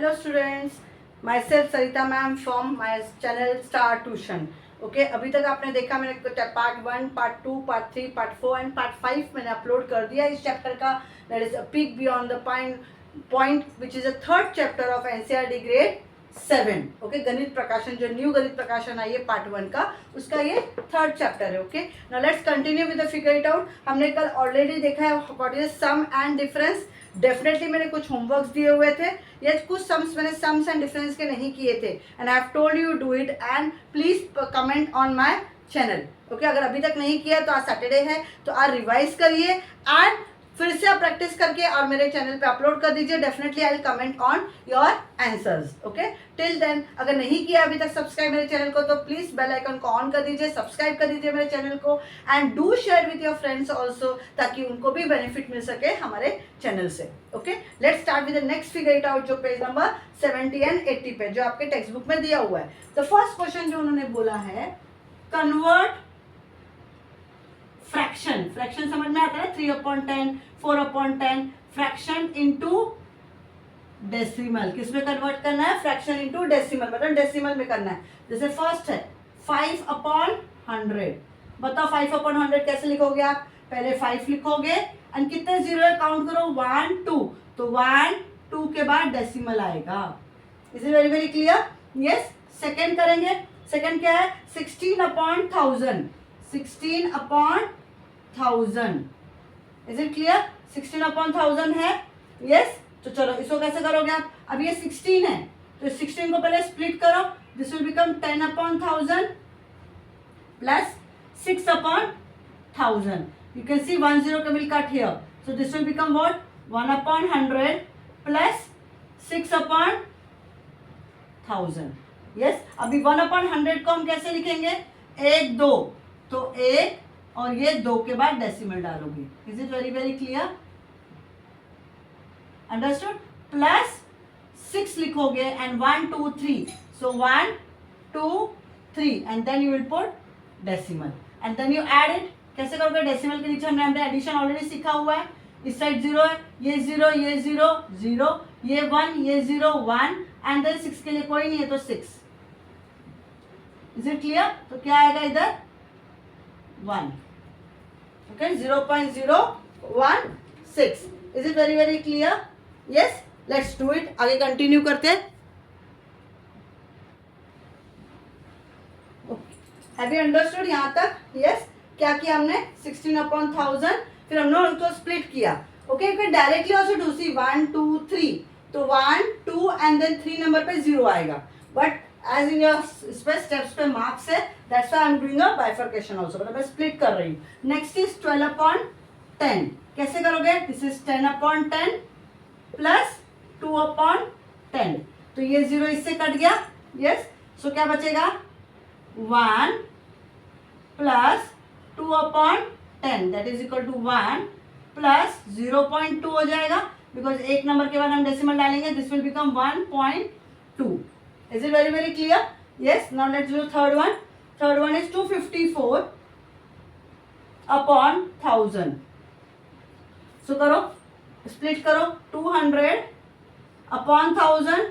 Hello students, myself Sarita ma'am from my channel Star Tuition. Okay अभी तक आपने देखा मैंने part 1, part 2, part 3, part 4 and part 5 मैंने अपलोड कर दिया इस चैप्टर का. That is a peek beyond the point which is a third chapter of NCERT grade 7. Okay गणित प्रकाशन जो न्यू गणित प्रकाशन आई है पार्ट 1 का, उसका ये थर्ड चैप्टर है. Okay now let's continue with the figure it out. हमने कल ऑलरेडी देखा है what is sum and difference. Definitely मैंने कुछ होमवर्क्स दिए हुए थे, या कुछ सम्स मैंने सम्स एंड डिफरेंस के नहीं किए थे, and I have told you do it and please comment on my channel. Okay अगर अभी तक नहीं किया तो आज सैटरडे है तो आज रिवाइज करिए एंड फिर से आप प्रैक्टिस करके और मेरे चैनल पे अपलोड कर दीजिए. Definitely I will comment on your answers. Okay till then अगर नहीं किया अभी तक सब्सक्राइब मेरे चैनल को तो प्लीज बेल आइकन को ऑन कर दीजिए, सब्सक्राइब कर दीजिए मेरे चैनल को and do share with your friends also, ताकि उनको भी बेनिफिट मिल सके हमारे चैनल से. Okay let's start with the next figure it out जो पेज नंबर 70 एंड 80 पे जो आपके टेक्स्ट बुक में दिया हुआ है. द फर्स्ट क्वेश्चन जो उन्होंने बोला है कन्वर्ट फ्रैक्शन. फ्रैक्शन समझ में आता है 3/10, 4/10 फ्रैक्शन इनटू डेसिमल. किस में कन्वर्ट करना है? फ्रैक्शन इनटू डेसिमल, मतलब डेसिमल में करना है. जैसे फर्स्ट है 5/100. बताओ 5/100 कैसे लिखोगे आप? पहले 5 लिखोगे एंड कितने जीरो है काउंट करो 1 2, तो 1 2 के बाद डेसिमल आएगा. Is it very very clear? Yes. Second करेंगे. सेकेंड क्या है? 16/1000. 16/1000. Is it clear? 16/1000 है. यस. तो चलो इसको कैसे करोगे आप? अब ये 16 है तो 16 को पहले स्प्लिट करो. This will become 10/1000 plus 6/1000. You can see 1 0 will cut here, so this will become what? 1/100 plus 6/1000. Yes. अभी 1/100 को हम कैसे लिखेंगे? 1 2, तो 1 और ये 2 के बाद डेसिमल डालोगे. Is it very very clear? Understood? Plus 6 लिखोगे and 1 2 3, so 1 2 3 and then you will put decimal and then you add it. कैसे करोगे? डेसिमल के नीचे हमने एडिशन ऑलरेडी सीखा हुआ है. इस साइड 0 है, ये 0 ये 0 0, ये 1 ये 0 1 एंड देन 6 के लिए कोई नहीं है तो 6. Is it clear? तो क्या आएगा इधर? 1. Okay 0.016. Is it very very clear? Yes. Let's do it. आगे कंटिन्यू करते हैं. हैव यू अंडरस्टूड यहाँ तक? यस. क्या किया हमने? 16/1000, फिर हमने उनको स्प्लिट किया. Okay you can directly also do. See 1 2 3, तो 1 2 एंड देन 3 नंबर पे 0 आएगा. But as in your steps पे मार्क्स है, that's why I am doing a bifurcation also, मतलब मैं स्प्लिट कर रही हूँ. Next is 12/10. कैसे करोगे? This is 10/10 plus 2/10. तो ये 0 इससे कट गया. यस. सो क्या बचेगा? 1 plus 2/10 that is equal to 1 plus 0.2 हो जाएगा, बिकॉज एक नंबर के बाद हम डेसिमल डालेंगे. This will become 1.2. Is it very very clear? Yes. Now let's do third one. Third one is 254/1000. So करो, split करो. 200/1000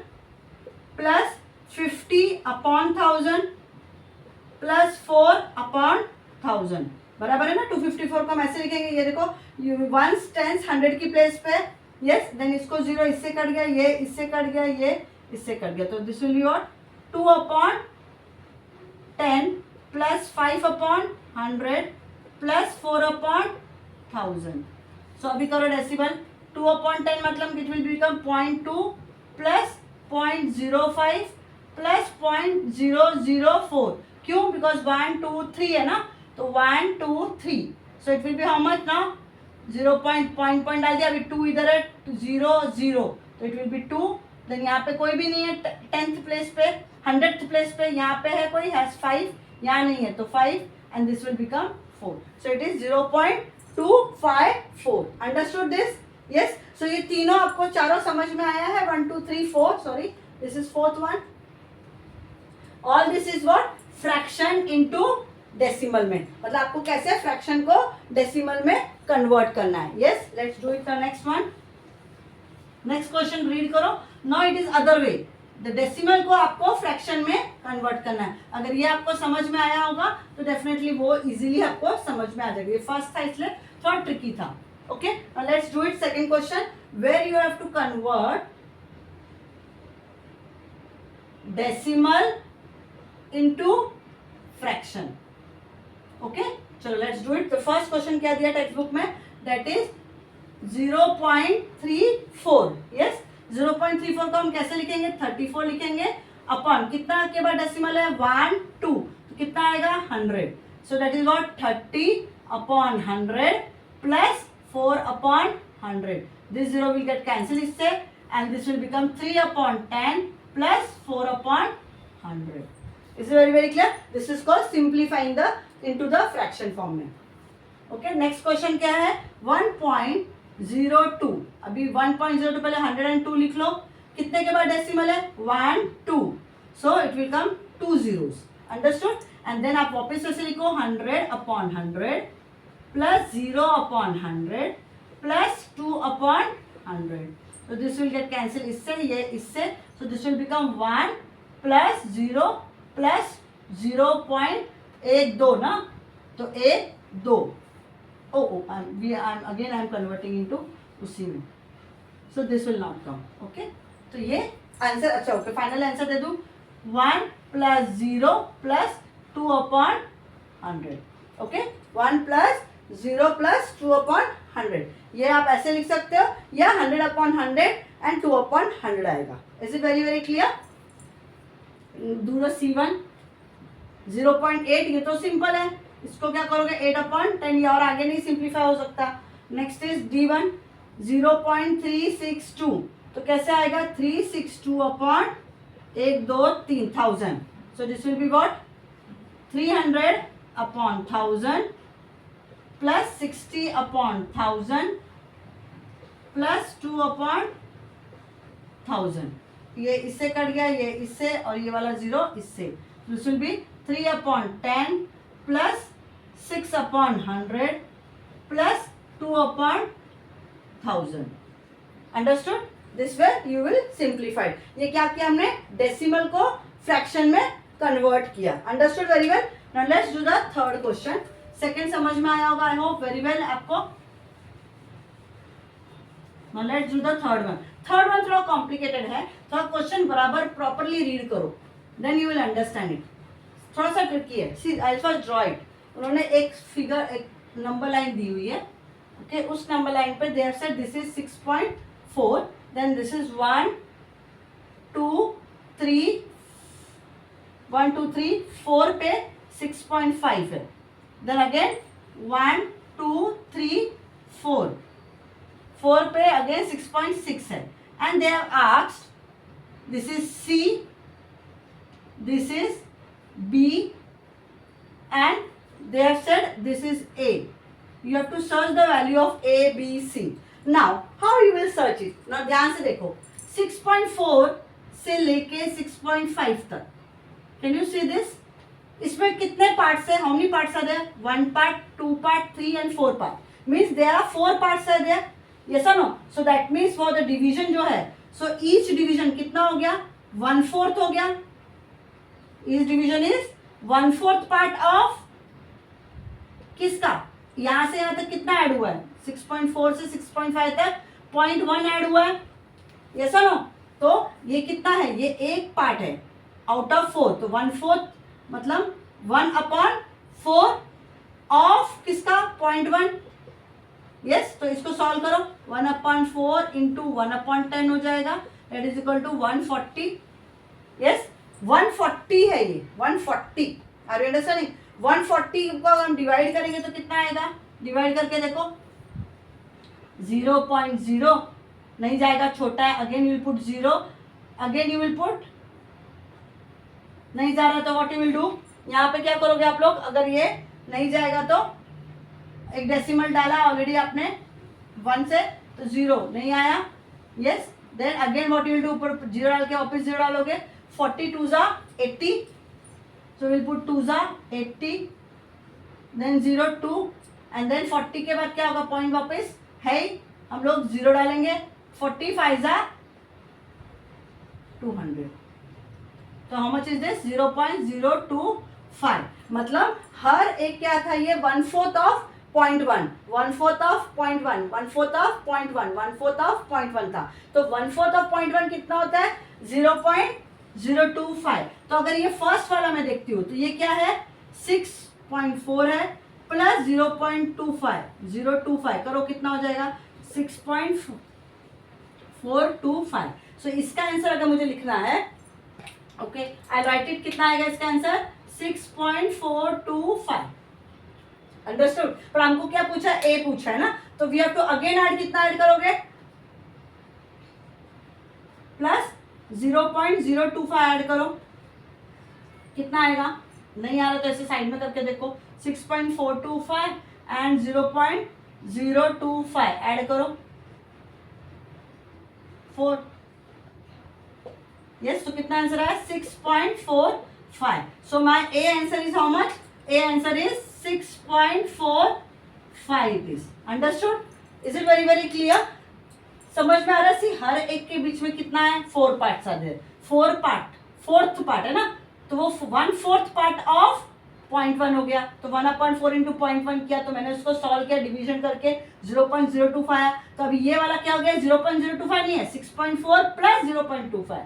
plus 50/1000 plus 4/1000. बराबर है ना? 254 को हम ऐसे लिखेंगे. ये देखो वंस टेंस 100 की प्लेस पे. यस. देन इसको 0 इससे कट गया, ये इससे कट गया, ये इससे कट गया, तो this will be what? 2/10 plus 5/100 plus 4/1000. सो अभी करो डेसिमल. 2/10 मतलब it will become 0.2 plus 0.05 plus 0.004. क्यों? बिकॉज 1 2 3 है ना, तो 1 2 3, सो it will B how much now? 0 point डाल दिया. अभी 2 इधर है, 0 0, तो इट विल बी 2. देन यहाँ पे कोई भी नहीं है 10th प्लेस पे, 100th प्लेस पे. यहाँ पे है कोई? हैज 5. यहाँ नहीं है तो 5 and this will become 4. So it is 0.254. Understood this? Yes. So ये तीनों आपको चारों समझ में आया है? 1 2 3 4, sorry this is fourth one. All this is what? Fraction into decimal में, मतलब आपको कैसे फ्रैक्शन को डेसिमल में कन्वर्ट करना है. Yes. Let's do it the next one. Next question read करो. Now it is other way. The decimal को आपको फ्रैक्शन में कन्वर्ट करना है. अगर ये आपको समझ में आया होगा तो डेफिनेटली वो इजीली आपको समझ में आ जाएगा. ये फर्स्ट था इसलिए थोड़ा ट्रिकी था. Okay, now let's do it. Second question, where you have to convert decimal into fraction. Okay, चलो लेट्स डू इट. तो फर्स्ट क्वेश्चन क्या दिया टेक्स्ट बुक में, दैट इज 0.34. यस, 0.34 को हम कैसे लिखेंगे, 34 लिखेंगे अपॉन कितना के बाद डेसिमल है 1 2, तो कितना आएगा 100. So that is what 30 upon 100 plus 4 upon 100. This zero will get cancel इससे and this will become 3 upon 10 plus 4 upon 100. Is very very clear. This is called simplifying the into the fraction form में. Okay, next question क्या है, 1.02. अभी 1.02 पहले 102 लिख लो. कितने के बाद डेसिमल है 1 2, so it will come 2 zeros. Understood. And then आप वापस ऐसे लिखो 100 upon 100 plus 0 upon 100 plus 2 upon 100. so this will get cancel इससे ये इससे. so this will become 1 plus 0 plus 0.12 ना, तो 1 2. I am converting into उसी में. so this will not come. okay, तो ये आंसर. अच्छा ओके, फाइनल आंसर दे दूं 1 plus 0 plus 2 upon 100. Okay, 1 plus 0 plus 2 upon 100. ये आप ऐसे लिख सकते हो या 100 अपॉन 100 एंड 2 अपॉन 100 आएगा. Is it very very clear. दूसरा C1 0.8, ये तो सिंपल है. इसको क्या करोगे 8 अपॉन 10, ये और आगे नहीं सिंप्लीफाई हो सकता. नेक्स्ट इज D1 0.362, तो कैसे आएगा 362 upon 1 2 3 1000. So this will be what 300 upon 1000 plus 60 upon 1000 plus 2 upon 1000. ये इससे कट गया, ये इससे, और ये वाला 0 इससे. This will B 3 upon 10 plus 6 upon 100 plus 2 upon 1000. Understood. This way you will simplify. ये क्या किया हमने, डेसिमल को फ्रैक्शन में कन्वर्ट किया. Understood very well. Now let's do the third question. Second समझ में आया होगा आई होप वेरी वेल आपको. Now let's do the third one. Third one थोड़ा कॉम्प्लिकेटेड है, थोड़ा क्वेश्चन बराबर प्रॉपरली रीड करो, then you will understand it. थोड़ा सा ट्रिकी है. See I first draw it. उन्होंने एक फिगर, एक नंबर लाइन दी हुई है. ओके, उस नंबर लाइन पे they have said this is 6.4, then this is 1 2 3 1 2 3 4 पे 6.5 है. देन अगेन 1 2 3 4 4 पे अगेन 6.6 है. And they have asked this is C, this is B, and they have said this is A. You have to search the value of A, B, C. Now, how you will search it? Now, ध्यान से देखो 6.4 से लेके 6.5 तक. Can you see this? इसमें कितने parts है? How many parts are there? 1 part, 2 part, 3 and 4 part. Means there are 4 parts are there. Yes or no? So that means for the division जो है, so each division कितना हो गया? 1/4 हो गया. Each division is 1/4 part of किसका? यहाँ से यहाँ तक कितना ऐड हुआ है? 6.4 से 6.5 तक 0.1 ऐड हुआ है. यस और नो? तो ये कितना है? ये एक पार्ट है आउट ऑफ 4, तो 1/4 मतलब 1/4 ऑफ किसका? 0.1. यस, तो इसको सॉल्व करो. 1/4 इंटू 1/10 हो जाएगा. That is equal to 140. Yes, 140 है ये, 140. Are you understanding? 140 को अगर हम डिवाइड करेंगे तो कितना आएगा? डिवाइड करके देखो 0.0 नहीं जाएगा, छोटा है. Again you will put 0, again you will put, नहीं जा रहा तो व्हाट यू विल डू? यहाँ पे क्या करोगे आप लोग? अगर ये नहीं जाएगा तो एक डेसिमल डाला ऑलरेडी आपने 1 से, तो 0 नहीं आया. Yes, then again what you will do? ऊपर 0 डाल के वापस 0 डालोगे. 40 2 जा 80, so we'll put 2 जा 80, then 0 2, and then 40 के बाद क्या होगा? पॉइंट वापस है, हम लोग 0 डालेंगे, 45 are 200. तो हाउ मच इज दिस 0.025. मतलब हर एक क्या था ये 1/4 ऑफ 0.1, 1/4 ऑफ 0.1, 1/4 ऑफ 0.1, 1/4 ऑफ 0.1 था. तो 1/4 ऑफ 0.1 कितना होता है 0.025. तो अगर ये फर्स्ट वाला मैं देखती हूँ तो ये क्या है 6.4 है प्लस 0.25 करो कितना हो जाएगा 6.425. सो इसका आंसर अगर मुझे लिखना है ओके आई राइट इट. कितना आएगा इसका आंसर 6.425. अंडरस्टूड. पर हमको क्या पूछा ए पूछा है ना तो we have to again add. कितना ऐड करोगे प्लस 0.025 ऐड करो. कितना आएगा नहीं आ रहा तो ऐसे साइड में करके देखो 6.425 एंड 0.025 ऐड करो 4. यस तो कितना आंसर आया 6.45. So my A answer is how much. A answer is 6.45 is. Understood. Is it very very clear. समझ में आ रहा है. सी हर एक के बीच में कितना है 4 पार्ट्स आ रहे. 4 पार्ट फोर्थ पार्ट है ना तो वो 1/4 पार्ट ऑफ 0.1 हो गया. तो 1/4 इंटू 0.1 किया तो मैंने उसको सॉल्व किया डिवीजन करके 0.025 आया. तो अभी ये वाला क्या हो गया 0.025 नहीं है 6.4 प्लस 0.25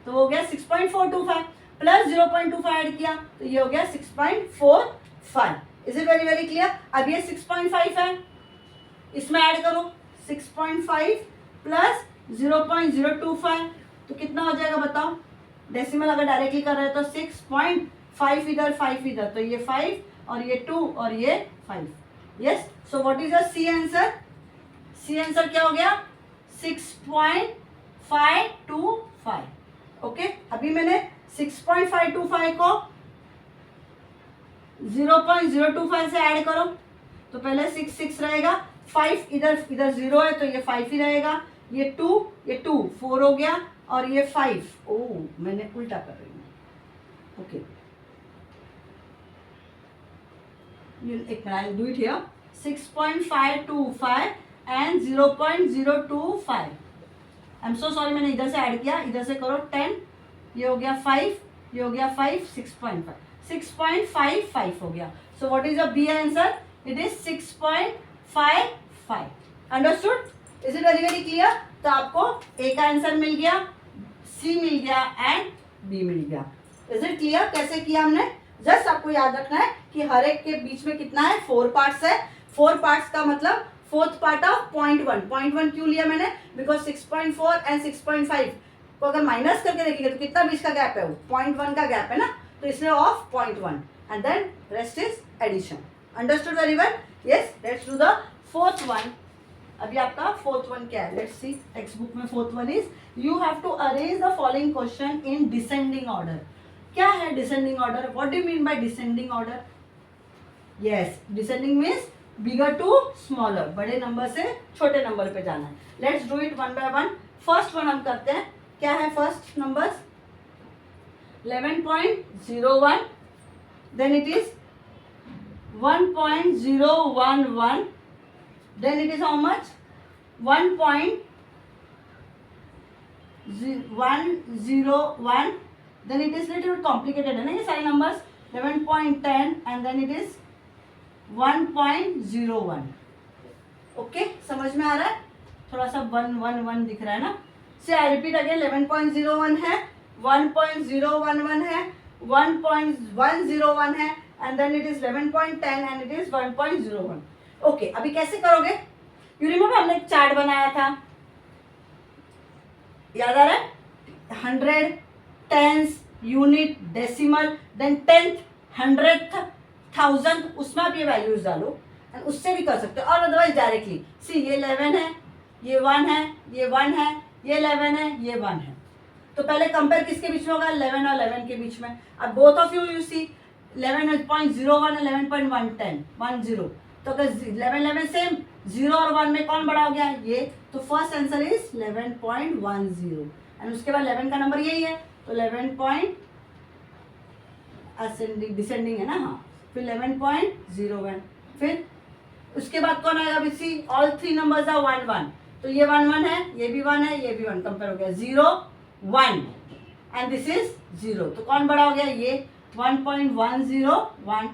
तो हो गया 6.425 प्लस 0.25 ऐड किया तो ये हो गया 6.45. Is it very very clear. अब ये 6.5 है इसमें ऐड करो 6.5 प्लस 0.025 तो कितना हो जाएगा बताओ. डेसिमल अगर डायरेक्टली कर रहे हैं तो 6.5 इधर 5 इधर तो ये 5 और ये 2 और ये 5. Yes so what is the C answer. C answer क्या हो गया 6.525. ओके अभी मैंने 6.525 को 0.025 से ऐड करो तो पहले 6 रहेगा 5 इधर 0 है तो ये 5 ही रहेगा. ये 2 4 हो गया और ये 5. ओह मैंने उल्टा कर रही हूँ. ओके एक minute do it here 6.525 and 0.025. I am so sorry मैंने इधर से ऐड किया. इधर से करो 10 ये हो गया 5 ये हो गया 5 6.55 हो गया. So what is the B answer. It is 6.55. Understood. Is it very very clear. तो आपको ए का आंसर मिल गया सी मिल गया एंड बी मिल गया. Is it clear. कैसे किया हमने जस्ट आपको याद रखना है कि हर एक के बीच में कितना है 4 पार्ट्स है. 4 पार्ट्स का मतलब 4th पार्ट ऑफ 0.1 क्यों लिया मैंने बिकॉज 6.4 एंड 6.5 को अगर माइनस करके देखेंगे तो कितना बीच का गैप है वो 0.1 का गैप है ना तो इसलिए of 0.1 and then rest is addition. Understood very well. Yes let's do the 4th one. अभी आपका 4th वन क्या है लेट्स सी. टेक्स्ट बुक में 4th one is you have to arrange the following question in descending order. क्या है descending order. What do you mean by descending order. Yes descending means bigger to smaller. बड़े number से छोटे number पे जाना है. Let's do it one by one. First one हम करते हैं. क्या है first number 11.01 then it is 1.011 then it is how much 1.101 then it is little bit complicated है ना ये सारे numbers 11.10 and then it is 1.01. Okay समझ में आ रहा है. थोड़ा सा 111 दिख रहा है ना. से आई रिपीट अगेन 11.01 है 1.011 है 1.101 है and then it is 11.10 and it is 1.01. Okay अभी कैसे करोगे. यू रिमेंबर हमने एक चार्ट बनाया था याद आ रहा है 100 tense unit decimal then 10th 100th 1000th उसमें आप ये वैल्यूज डालो एंड उससे भी कर सकते हो और अदरवाइज डायरेक्टली सी ये 11 है ये 1 है ये 1 है ये 11 है ये 1 है. तो पहले कंपेयर किसके बीच में होगा 11 और 11 के बीच में. अब बोथ ऑफ यू सी 11.01 और 11.10 तो अगर 11 सेम 0 और 1 में कौन बड़ा हो गया ये. तो फर्स्ट आंसर इज 11.10 एंड उसके बाद 11 का नंबर यही है तो 11 असेंडिंग डिसेंडिंग है ना. हाँ फिर 11.01 फिर उसके बाद कौन आएगा सी ऑल 3 नंबर्स आर 1 1 तो ये 1 1 है, ये भी 1 है, ये भी 1, कंपेयर हो गया 0 1 एंड दिस इज 0। तो कौन बड़ा हो गया? ये 1.101।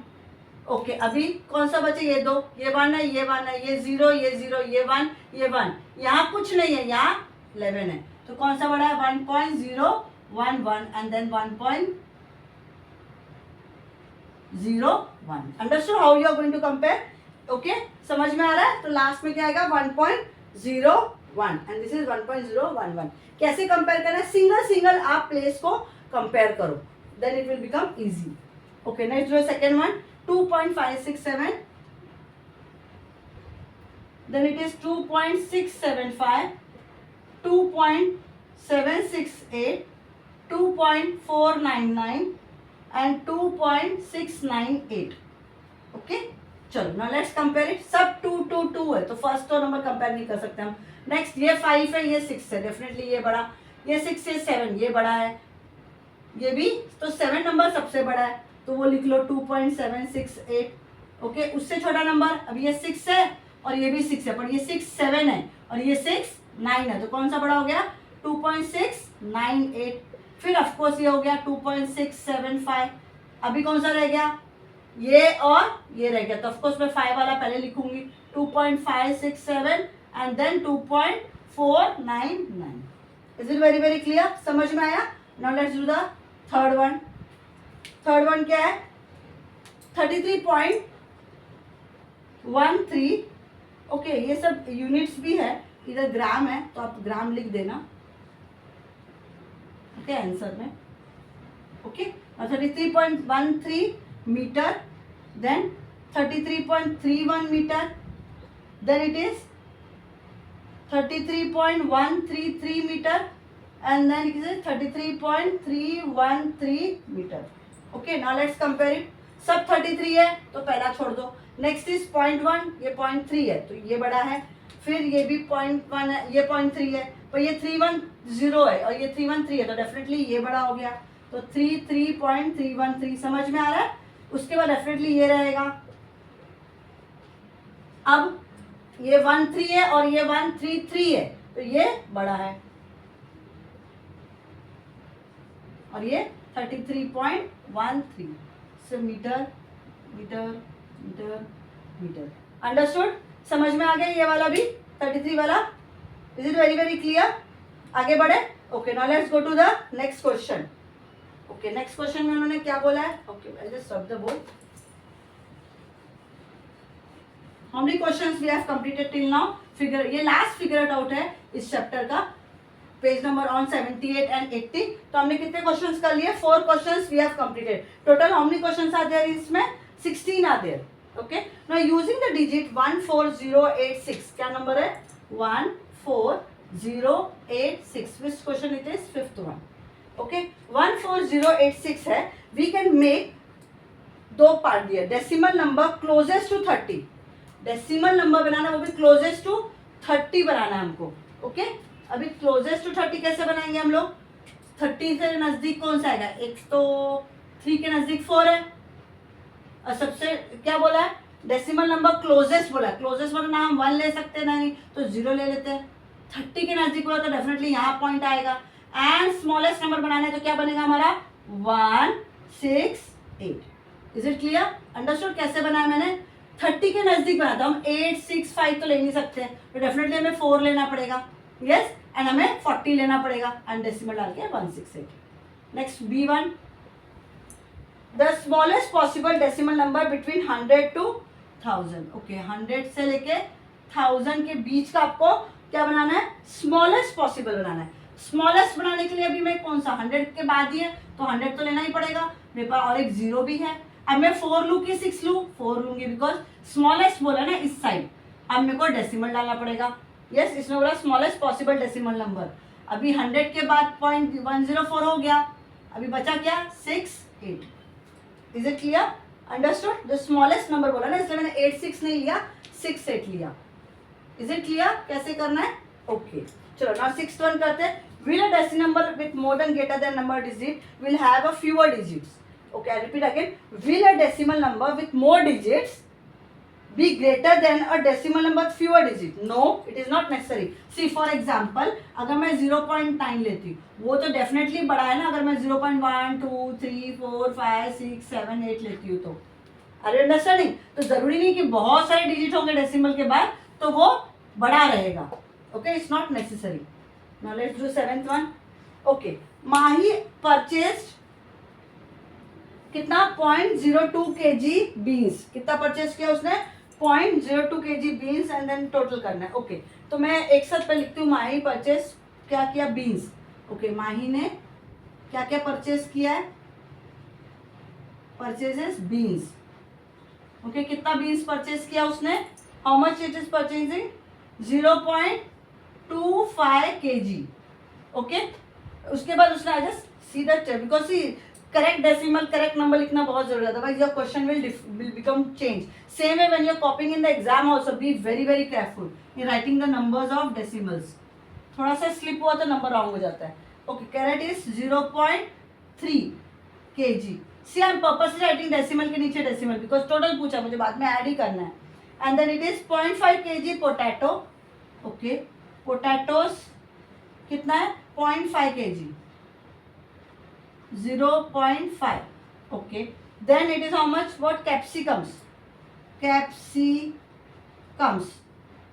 ओके, अभी कौन सा बचे? ये दो, ये 1 है, ये 1 है, ये 0, ये 0, ये 1, ये 1। यहाँ कुछ नहीं है, यहाँ 11 है, तो कौन सा बड़ा है? 1.011 and then 1.01। Understood how you are going to compare? Okay, समझ में आ रहा है? तो लास्ट में क्या आएगा? 1.01 एंड दिस इज 1.011। कैसे कंपेयर करना है? सिंगल सिंगल आप प्लेस को कंपेयर करो, then it will become easy. Okay, next जो second one 2.567, then it is 2.675, 2.768, 2.499 and 2.698। Okay, चलो now let's compare it। सब 2 2 2 है, तो फर्स्ट तो नंबर कंपेयर नहीं कर सकते हम। नेक्स्ट ये 5 है, ये 6 है, डेफिनेटली ये बड़ा, ये 6 है, 7 ये बड़ा है, ये भी, तो 7 नंबर सबसे बड़ा है, तो वो लिख लो 2.768। ओके, उससे छोटा नंबर, अब ये 6 है और ये भी 6 है, पर ये 6 7 है और ये 6 9 है, तो कौन सा बड़ा हो गया? 2.698। फिर ऑफकोर्स ये हो गया 2.675। अभी कौन सा रह गया? ये और ये रह गया, तो ऑफकोर्स मैं 5 वाला पहले लिखूंगी, 2.567 and then 2.499। Is it very very clear? समझ में आया? Now let's do the third one. Third one क्या है? 33.13। ओके, ये सब यूनिट्स भी है, इधर ग्राम है तो आप ग्राम लिख देना ओके आंसर में। Okay, 33.13 metre, then 33.31 metre, then it is 33.133 metre and then it is 33.313 metre. Okay, now let's compare it. सब 33 है तो पहला छोड़ दो। नेक्स्ट इज 0.1, ये 0.3 है तो ये बड़ा है, फिर ये भी 0.1 है, ये 0.3 है, पर ये 310 है और ये 313 है, तो डेफिनेटली ये बड़ा हो गया, तो 33.313। समझ में आ रहा है? उसके बाद डेफिनेटली ये रहेगा। अब ये 13 है और ये 133 है, तो ये बड़ा है, और ये 33.13। So metre metre metre metre. Understood? समझ में आ गया ये वाला भी, 33 वाला? Is it very very clear? आगे बढ़े। Okay, now let's go to the next question. Okay, next question में उन्होंने क्या बोला है? Okay, I just stop the board. How many questions we have completed till now? Figure, ये last figure it out है इस चैप्टर का, page number on 78 and 80। तो हमने कितने क्वेश्चंस कर लिए? 4 questions we have completed. Total how many questions are there इसमें? 16 are there. Okay, now using the digit 14086, क्या नंबर है? 14086। Which question it is? 5th one. Okay, 14086 है, वी कैन मेक, दो पार्ट दिया, decimal number closest to 30। Decimal number बनाना, वो भी closest to 30 बनाना है हमको। ओके, अभी क्लोजेस्ट टू 30 कैसे बनाएंगे हम लोग? 30 से नजदीक कौन सा आएगा? एक तो 3 के नजदीक 4 है, और सबसे क्या बोला है? डेसिमल नंबर क्लोजेस्ट बोला है। क्लोजेस्ट बोला ना, हम 1 ले सकते हैं, नहीं तो 0 ले लेते हैं। 30 के नजदीक बोला तो डेफिनेटली यहाँ पॉइंट आएगा। एंड स्मॉलेस्ट नंबर बनाना है तो क्या बनेगा हमारा? 168। Is it clear? अंडरस्टूड? कैसे बनाया मैंने? 30 के नजदीक बना, तो हम 8 6 5 तो ले नहीं सकते, तो डेफिनेटली हमें 4 लेना पड़ेगा। यस, एंड हमें 40 लेना पड़ेगा, एंड डेसिमल डाल के 168। Next B1, the smallest possible decimal number between 100 to 1000। Okay, 100 से लेके 1000 के बीच का आपको क्या बनाना है? स्मॉलेस्ट पॉसिबल बनाना है। स्मॉलेस्ट बनाने के लिए अभी मैं कौन सा, 100 के बाद ही है तो 100 तो लेना ही पड़ेगा, मेरे पास और एक 0 भी है। अब मैं 4 लूँ कि 6 लूँ? 4 लूंगी, बिकॉज स्मॉलेस्ट बोला ना इस साइड, अब मेरे को डेसिमल डालना पड़ेगा। यस, इसमें बोला स्मॉलेस्ट पॉसिबल डेसिमल नंबर। अभी 100 के बाद 0.104 हो गया, अभी बचा क्या? 68। Is it clear? अंडरस्टूड? जो स्मॉलेस्ट नंबर बोला ना, इसलिए मैंने 86 नहीं लिया, 68 लिया। Is it clear? कैसे करना है? ओके, चलो नाउ 6th वन करते हैं। Will a decimal number with more than greater than number digit will have a fewer digits. Okay, I repeat again, will a decimal number with more digits be greater than a decimal number with fewer digit? No, it is not necessary. See for example, अगर मैं 0.9 लेती हूँ वो तो definitely बड़ा है ना, अगर मैं 0.1 2 3 4 5 6 7 8 लेती हूँ तो, अरे अंडरस्टैंडिंग? तो जरूरी नहीं कि बहुत सारे डिजिट होंगे डेसिमल के बाद तो वो बड़ा रहेगा. Okay, it's not necessary. Now let's do seventh one. Okay, Mahi purchased कितना 0.02 kg बीन्स. कितना परचेज किया उसने? 0.02 kg beans and then total करना है. ओके, तो मैं एक साथ पे लिखती हूँ माही परचेज क्या किया? बीन्स. ओके, माही ने क्या क्या परचेज किया है? Purchases beans. ओके, कितना बीन्स परचेज किया उसने? How much it is purchasing? 0.25 kg. Okay, उसके बाद उसने I just see that because see correct decimal correct number लिखना बहुत जरूरी है, otherwise your question will become change. Same way when you are copying in the exam also be very very careful in writing the numbers of decimals. थोड़ा सा slip हुआ तो number wrong हो जाता है. Okay, carrot is 0.3 kg. See I am purposely writing decimal के नीचे decimal because total पूछा, मुझे बाद में ऐड ही करना है. And then it is 0.5 kg potato. Okay, potatoes कितना है? 0.5 kg. 0.5. okay, then it is how much? What? Capsicums.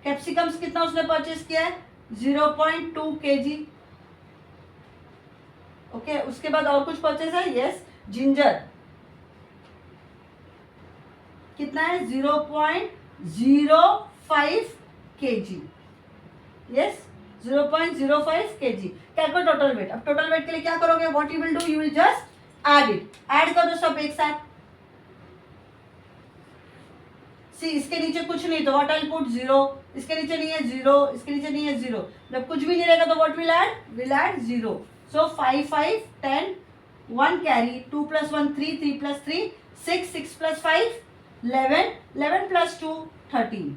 Capsicums कितना उसने परचेज किया है? 0.2 kg. ओके, उसके बाद और कुछ परचेज है? यस, जिंजर कितना है? 0.05 kg. Yes, 0.05 kg. Calculate total weight. अब टोटल वेट के लिए क्या करोगे? What you will do? You will just add it. Add कर दो सब एक साथ. सी, इसके नीचे कुछ नहीं तो व्हाट आई पुट? 0. इसके नीचे नहीं है 0, इसके नीचे नहीं है 0. जब कुछ भी नहीं रहेगा तो what will add? Will add 0. So 5 5 10, 1 carry, 2 + 1 3, 3 + 3 6, 6 + 5 11, 11 + 2 13.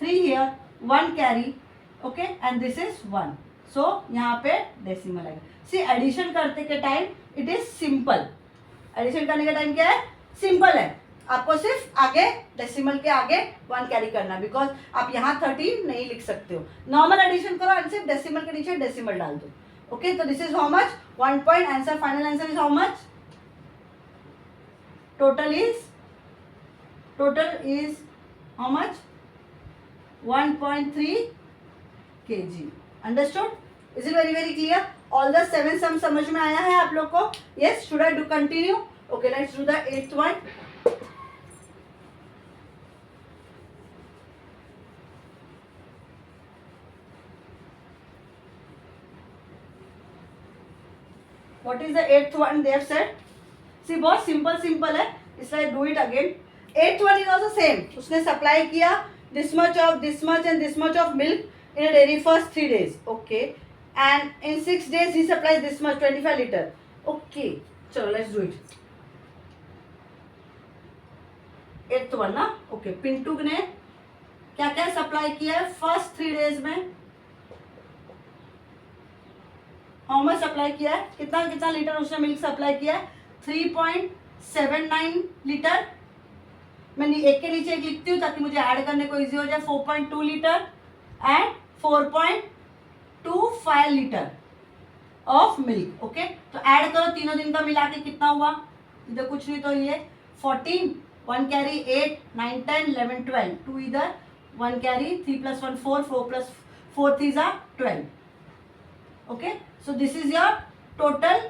3 here, 1 carry. Okay, and this is 1. So यहाँ पे डेसिमल आएगा. सी, एडिशन करते के time it is simple. Addition करने का टाइम क्या है? सिंपल है. आपको सिर्फ आगे डेसिमल के आगे 1 कैरी करना है बिकॉज आप यहाँ 13 नहीं लिख सकते हो. नॉर्मल एडिशन करो एंड सिर्फ डेसिमल के नीचे डेसिमल डाल दो. ओके, तो this is how much? 1 point. Answer, final answer is how much? Total is how much? 1.3 kg. Understood? Is it very very clear? All the 7 सम समझ में आया है आप लोग को? Yes, should I do continue? Okay, let's do the 8th one. What is the 8th one they have said? See, बहुत simple है, इसलिए do it again. 8th one is also same. उसने सप्लाई किया this much and this much of milk in a dairy first 3 days. Okay, and in 6 days he supplies this much 25 liter. Okay, चलो let's do it. 8th one ना. Okay, Pintu ने क्या क्या supply किया है first 3 days में? How much supply किया है? कितना कितना लीटर उसने मिल्क सप्लाई किया है? 3.79 लीटर. मैं एक के नीचे एक लिखती हूँ ताकि मुझे ऐड करने को इजी हो जाए. 4.2 litre and 4.25 litre of milk. Okay, तो ऐड करो तीनों दिन का मिला के कितना हुआ? इधर कुछ नहीं तो ये 14, 1 कैरी 8, 9 10 11 12, 2 इधर 1 carry, 3 + 1 4, 4 + 4 3 are 12. Okay, so this is your total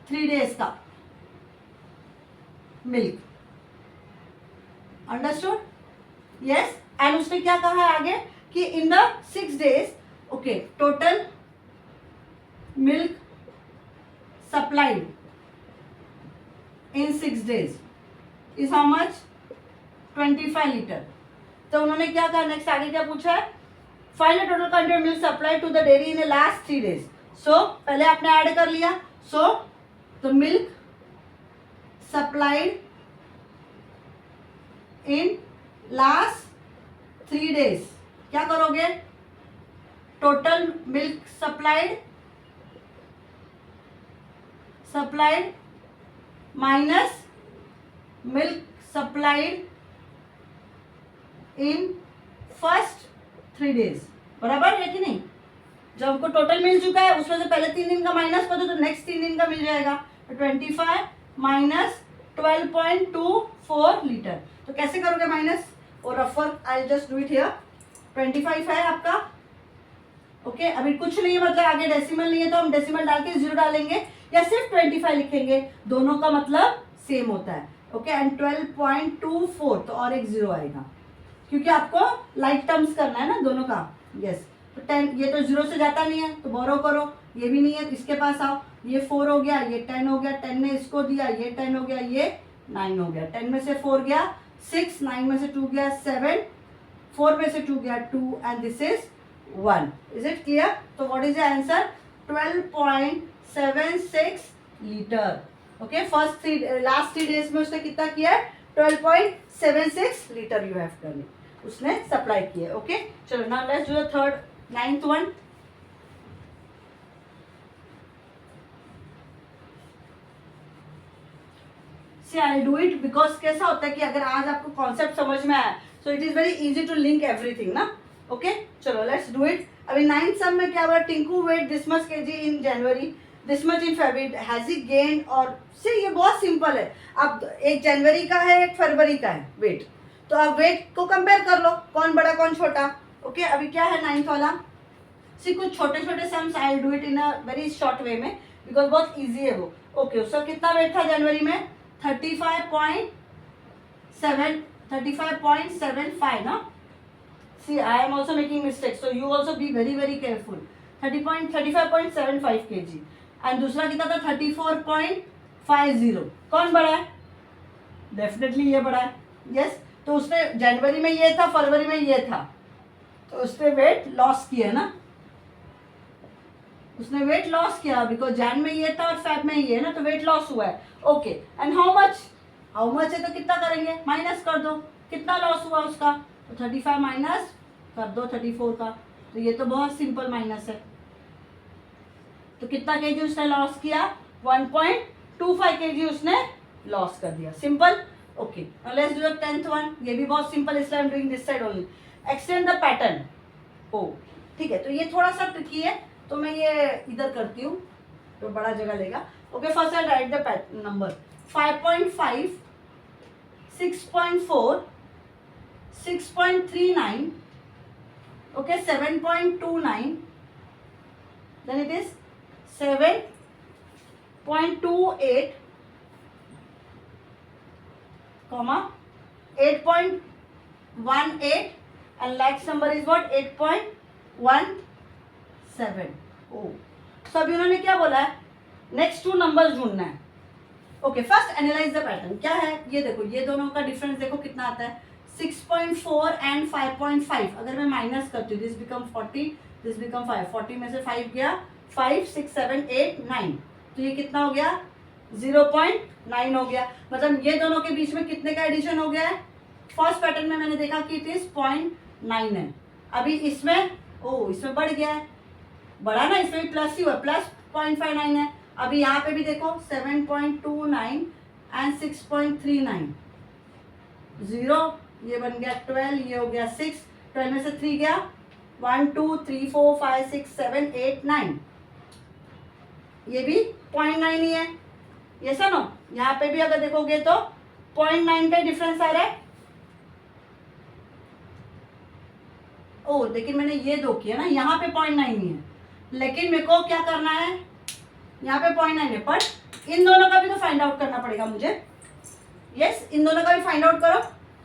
3 days का मिल्क. अंडरस्टूड? यस. एंड उसने क्या कहा है आगे कि in the 6 days, okay, total milk supplied in 6 days is how much? 25 litre. तो उन्होंने क्या कहा नेक्स्ट? आगे क्या पूछा है? Find the total quantity of milk supply to the dairy in the last 3 days. So पहले आपने ऐड कर लिया. So the milk supplied in last 3 days. क्या करोगे? Total milk supplied minus milk supplied in first 3 days, बराबर है कि नहीं? जब हमको टोटल मिल चुका है उसमें से पहले 3 दिन का माइनस कर दो तो नेक्स्ट 3 दिन का मिल जाएगा। तो 25 माइनस 12.24 लीटर। तो कैसे करोगे माइनस, और रफर I just do it here. 25 है आपका, ओके अभी कुछ नहीं है, मतलब आगे डेसिमल नहीं है तो हम डेसिमल डाल के 0 डालेंगे या सिर्फ 25 लिखेंगे, दोनों का मतलब सेम होता है। ओके एंड 12.24 तो और एक 0 आएगा क्योंकि आपको लाइक टर्म्स करना है ना दोनों का। यस तो 10, ये तो 0 से जाता नहीं है तो बोरो करो, ये भी नहीं है इसके पास आओ, ये 4 हो गया, ये 10 हो गया, 10 ने इसको दिया, ये 10 हो गया, ये 9 हो गया, 10 में से 4 गया 6, 9 में से 2 गया 7, 4 में से 2 गया 2 and this is 1। Is it clear? तो what is the answer? 12.76 litre. Okay first last 3 days में उसने कितना किया है? 12.76 लीटर यू हैव डन, उसने सप्लाई किया। ओके चलो now let's do the third 9th one. See I do it because कैसा होता है कि अगर आज आपको कॉन्सेप्ट समझ में आया so it is very easy to link everything ना। ओके चलो लेट्स डू इट। अभी 9th सम में क्या हुआ? Tinku weight this much KG in January, this much in February, has he gain? और सी ये बहुत सिंपल है, अब एक जनवरी का है एक फरवरी का है वेट, तो आप वेट को कंपेयर कर लो कौन बड़ा कौन छोटा। ओके अभी क्या है 9th वाला? सी कुछ छोटे छोटे sums I will do it in a very short way में बिकॉज बहुत इजी है वो। ओके उसका कितना वेट था जनवरी में? 35.75 ना। See I am also making mistake so you also be very very careful. 35.75 kg and दूसरा कितना था? 34.50। कौन बड़ा है? डेफिनेटली ये बड़ा है। यस तो उसने जनवरी में ये था, फरवरी में ये था, तो उसने वेट लॉस किया ना, उसने वेट लॉस किया बिकॉज जैन में ये था और फेब में ये है ना, तो वेट लॉस हुआ है। ओके एंड हाउ मच है तो कितना करेंगे? माइनस कर दो, कितना लॉस हुआ उसका? तो 35 माइनस कर दो 34 का, तो ये तो बहुत सिंपल माइनस है। तो कितना केजी उसने लॉस किया? 1.25 kg उसने लॉस कर दिया। Simple. Okay now let's do the 10th one. ये भी बहुत सिंपल इसलिए I am doing this side only. Extend the pattern. ओ ठीक है तो ये थोड़ा सा ट्रिकी है तो मैं ये इधर करती हूँ तो बड़ा जगह लेगा। Okay first I right the number 5.5, 6.4, 6.39, okay 7.29, then it is 7.28, comma 8.18 and last number is what? 8.17। oh सब इन्होंने क्या बोला है? नेक्स्ट 2 नंबर्स ढूंढना है। Okay first analyse the pattern. क्या है ये देखो, ये दोनों का डिफरेंस देखो कितना आता है? 6.4 एंड 5.5। अगर मैं माइनस करती हूँ दिस बिकम 40, दिस बिकम 5, 40 में से 5 गया 5, 6, 7, 8, 9, तो ये कितना हो गया? 0.9 हो गया। मतलब ये दोनों के बीच में कितने का एडिशन हो गया है? फर्स्ट पैटर्न में मैंने देखा कि इट इज 0.9 है, अभी इसमें इसमें बढ़ गया है, बढ़ा ना, इसमें भी प्लस ही हुआ, प्लस 0.59 है। अभी यहाँ पे भी देखो 7.29 एंड 6.39, 0, ये बन गया 12, ये हो गया 6, 12 में से 3 गया 1, 2, 3, 4, 5, 6, 7, 8, 9, ये भी 0.9 ही है। ये सुनो यहाँ पे भी अगर देखोगे तो 0.9 का डिफरेंस आ रहा है। लेकिन मैंने ये दो किया ना, यहाँ पे 0.9 ही है, लेकिन मेरे को क्या करना है? यहाँ पे 0.9 है, पर इन दोनों का भी तो फाइंड आउट करना पड़ेगा मुझे। यस इन दोनों का भी फाइंड आउट करो।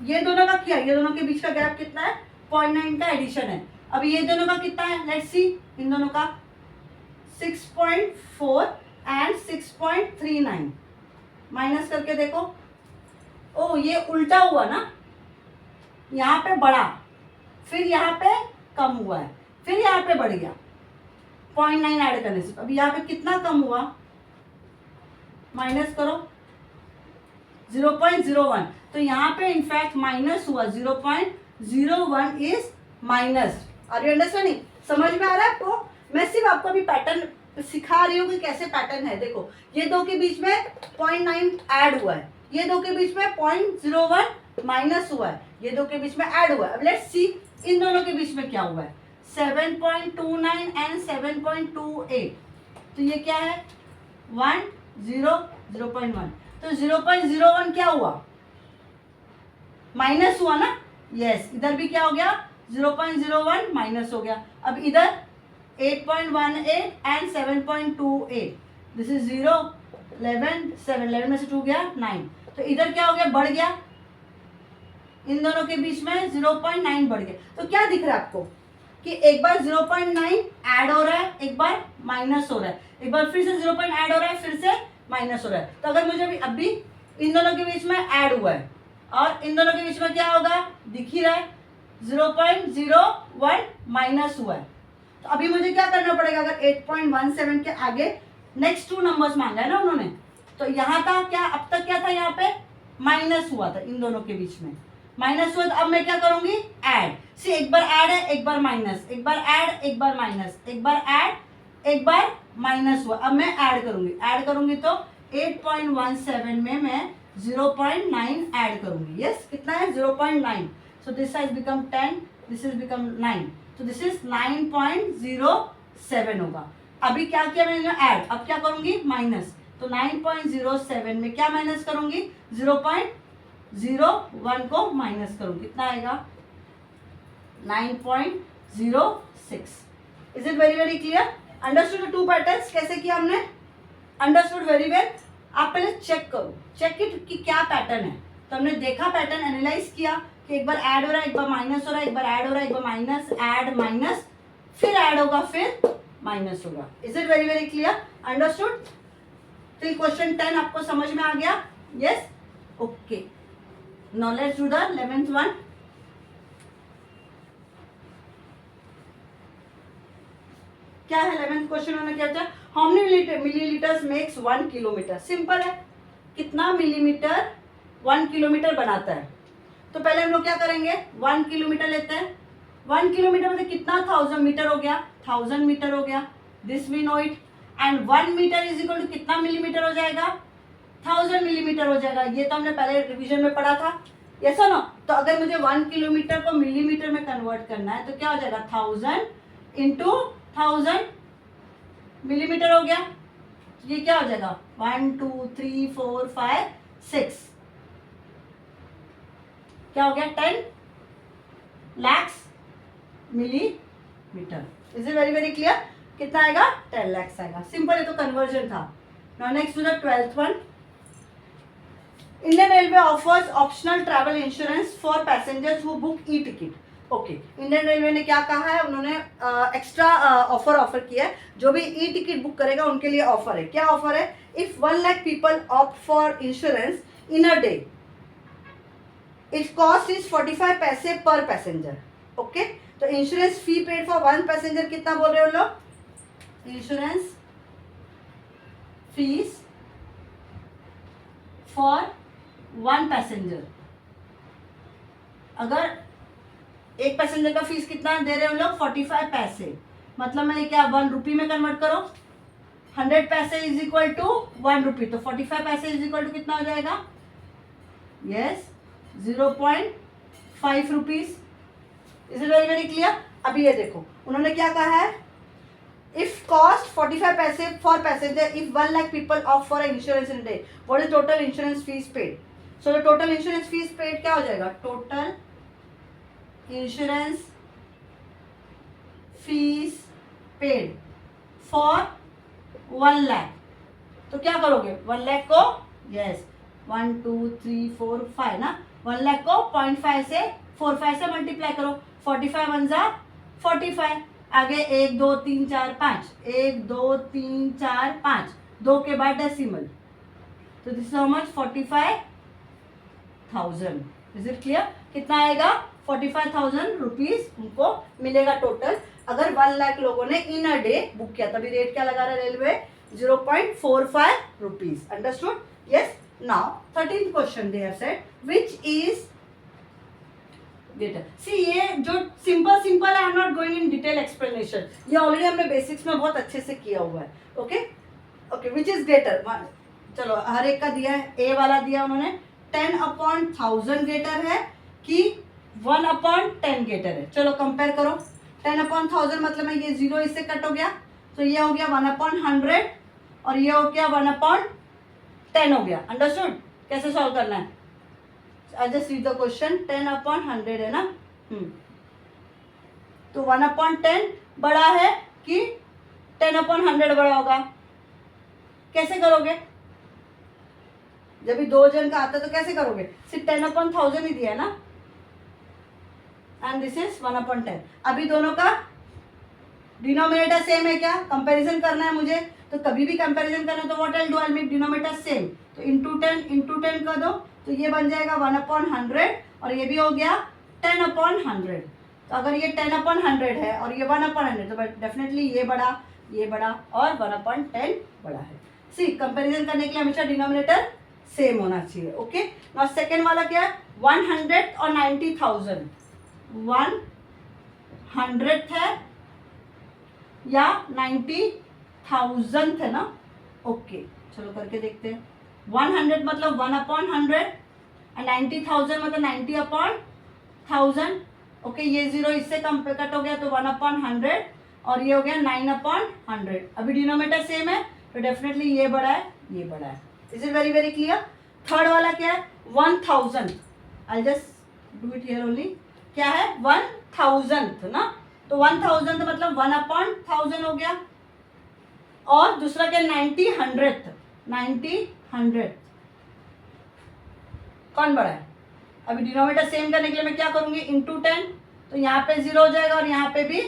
ये दोनों का क्या? ये दोनों के बीच का गैप कितना है? 0.9 का एडिशन है। अब ये दोनों का कितना है? लेट्स सी इन दोनों का 6.4 एंड 6.39 माइनस करके देखो। ये उल्टा हुआ ना, यहाँ पे बढ़ा फिर यहाँ पे कम हुआ है, फिर यहाँ पे बढ़ गया 0.9 ऐड करने से। अभी यहाँ पे कितना कम हुआ? माइनस करो 0.01, तो यहाँ पे इनफैक्ट माइनस हुआ 0.01 is minus. Are you understanding? समझ में आ रहा है आपको? मैं सिर्फ आपको अभी पैटर्न सिखा रही हूँ कि कैसे पैटर्न है। देखो ये दो के बीच में 0.9 ऐड हुआ है, ये दो के बीच में 0.01 माइनस हुआ है, ये दो के बीच में ऐड हुआ है। अब लेट्स सी इन दोनों के बीच में क्या हुआ है, 7.29 एंड 7.28, तो ये क्या है 1 0 0.1, तो 0.01 क्या हुआ, माइनस हुआ ना, यस इधर भी क्या हो गया 0.01 माइनस हो गया। अब इधर 8.18 एंड 7.28, दिस इज 0 11 7, 11 में से 2 गया 9, तो इधर क्या हो गया, बढ़ गया, इन दोनों के बीच में 0.9 बढ़ गया। तो क्या दिख रहा है आपको कि एक बार 0.9 ऐड हो रहा है, एक बार माइनस हो रहा है, एक बार फिर से 0. ऐड हो रहा है, फिर से माइनस हो रहा है। तो अगर मुझे अभी इन दोनों के बीच में ऐड हुआ है और इन दोनों के बीच में क्या होगा, दिख ही रहा है 0.01 माइनस हुआ है। तो अभी मुझे क्या करना पड़ेगा, अगर 8.17 के आगे नेक्स्ट 2 नंबर्स मांगा है ना उन्होंने, तो यहाँ था क्या, अब तक क्या था, यहाँ पे माइनस हुआ था, इन दोनों के बीच में माइनस हुआ। तो अब मैं क्या करूंगी, ऐड, सी एक बार ऐड है, एक बार माइनस, एक बार ऐड, एक बार माइनस, एक बार ऐड, एक बार माइनस हुआ। अब मैं ऐड करूंगी तो 8.17 में मैं 0.9 ऐड करूंगी, यस कितना है 0.9, so this has become 10, this is become 9, तो दिस इज 9.07 होगा। अभी क्या किया मैंने, ऐड, अब क्या करूंगी माइनस, तो 9.07 में क्या माइनस करूंगी, 0.01 को माइनस करूंगी, कितना आएगा 9.06। Is it very very clear, understood 2 patterns, कैसे किया हमने, अंडरस्टूड वेरी वेल। आप पहले चेक करो, चेक इट कि क्या पैटर्न है। तो हमने देखा पैटर्न, एनालाइज किया कि एक बार ऐड हो रहा है, एक बार माइनस हो रहा है, एक बार ऐड हो रहा है, एक बार माइनस, ऐड माइनस, फिर ऐड होगा, फिर माइनस होगा। Is it very very clear, understood. तो क्वेश्चन 10 आपको समझ में आ गया, yes okay. Now let's do the 11th one. क्या है 11th क्वेश्चन में, क्या होता है, how many millilitres makes 1 kilometre. Simple है, कितना मिलीमीटर 1 किलोमीटर बनाता है। तो पहले हम लोग क्या करेंगे, 1 किलोमीटर लेते हैं, 1 किलोमीटर मतलब कितना 1000 मीटर हो गया, 1000 मीटर हो गया, this we know it. And 1 metre is equal to कितना मिलीमीटर हो जाएगा, 1000 मिलीमीटर हो जाएगा। ये तो हमने पहले रिवीजन में पढ़ा था, यस और नो। तो अगर मुझे 1 किलोमीटर को मिलीमीटर में कन्वर्ट करना है तो क्या हो जाएगा, 1000 इंटू 1000 मिलीमीटर हो गया। ये क्या हो जाएगा 1 2 3 4 5 6, क्या हो गया 10 lakhs millimetre. Is it very very clear, कितना आएगा 10 lakhs आएगा। सिंपल, ये तो कन्वर्जन था। Now next to the 12th one. Indian railway offers optional travel insurance for passengers who book e ticket. Okay, Indian railway ने क्या कहा है, उन्होंने एक्स्ट्रा ऑफर किया है, जो भी ई टिकट बुक करेगा उनके लिए ऑफर है। क्या ऑफर है, if 1 lakh people opt for insurance in a day, it's cost is 45 पैसे पर पैसेंजर। ओके, तो insurance fee paid for 1 passenger कितना बोल रहे हो लोग, इंश्योरेंस फीस फॉर 1 पैसेंजर। अगर एक पैसेंजर का फीस कितना दे रहे हो लोग 45 पैसे, मतलब मैंने क्या 1 रुपी में कन्वर्ट करो, 100 पैसे इज इक्वल टू 1 रुपी, तो 45 पैसे इज इक्वल टू कितना हो जाएगा, yes 0.5 rupees. Is it very very clear. अभी ये देखो उन्होंने क्या कहा है, इफ कॉस्ट 45 पैसे for passenger if 1 lakh people of for insurance in day, what is total insurance fees paid. So the total insurance fees paid क्या हो जाएगा, total insurance fees paid for 1 lakh. तो क्या करोगे 1 लाख को, यस 1 2 3 4 5 ना, 1 लाख को 0.5 से 4 से मल्टीप्लाई करो, 45 1 जा 45, आगे 1 2 3 4 5, 1 2 3 4 5, 2 के बाद डेसिमल, तो this is how much 45,000। Is it clear, कितना आएगा 45,000 रुपीज उनको मिलेगा टोटल, अगर 1 लाख लोगों ने इन अ डे बुक किया। तभी रेट क्या लगा रहा है railway, 0.45 rupees. Understood, yes. Now 13th question they have said which is greater। सी ये जो सिंपल है, आई am not going in detail explanation, ये ऑलरेडी हमने बेसिक्स में बहुत अच्छे से किया हुआ है। Okay okay, which is greater, चलो हर एक का दिया है, ए वाला दिया उन्होंने 10/1000 ग्रेटर है कि 1/10 ग्रेटर है। चलो कंपेयर करो, 10/1000 मतलब है ये 0 इससे कट हो गया, तो ये हो गया 1/100 और ये हो गया 1/10 हो गया। अंडरस्टूड? कैसे सॉल्व करना है? I just read the question, 10/100 है ना, तो 1/10 बड़ा है कि 10/100 बड़ा होगा? कैसे करोगे? जब भी 2 जन का आता है तो कैसे करोगे? सिर्फ 10/1000 ही दिया है ना, एंड दिस इज 1/10। अभी दोनों का डिनोमिनेटर सेम है क्या? कंपैरिजन करना है मुझे, तो कभी भी कंपैरिजन करना है तो what I do, I make denominator same, तो इंटू 10 कर दो, तो ये बन जाएगा 1/100 और ये भी हो गया 10/100। तो अगर ये 10/100 है और ये 1/100 तो डेफिनेटली ये बड़ा और 1/10 बड़ा है। सी कंपैरिजन करने के लिए हमेशा डिनोमिनेटर सेम होना चाहिए। ओके, नाउ सेकंड वाला क्या है? 100 और 90,000, 100 है या 90,000 है ना? ओके, चलो करके देखते हैं। 100 मतलब 1/100 और 90,000 मतलब 90/1000। ओके, ये 0 इससे कम पे कट हो गया तो 1/100 और ये हो गया 9/100। अभी डिनोमिनेटर सेम है तो डेफिनेटली ये बड़ा है, ये बड़ा है। Is it very very clear? Third वाला क्या है? 1000। आई just do it here only. क्या है? 1000 ना, तो 1000 मतलब 1/1000 हो गया। और दूसरा क्या? 90/100 कौन बड़ा है? अभी डिनोमिनेटर सेम करने के लिए मैं क्या करूंगी? इंटू 10, तो यहाँ पे 0 हो जाएगा और यहाँ पे भी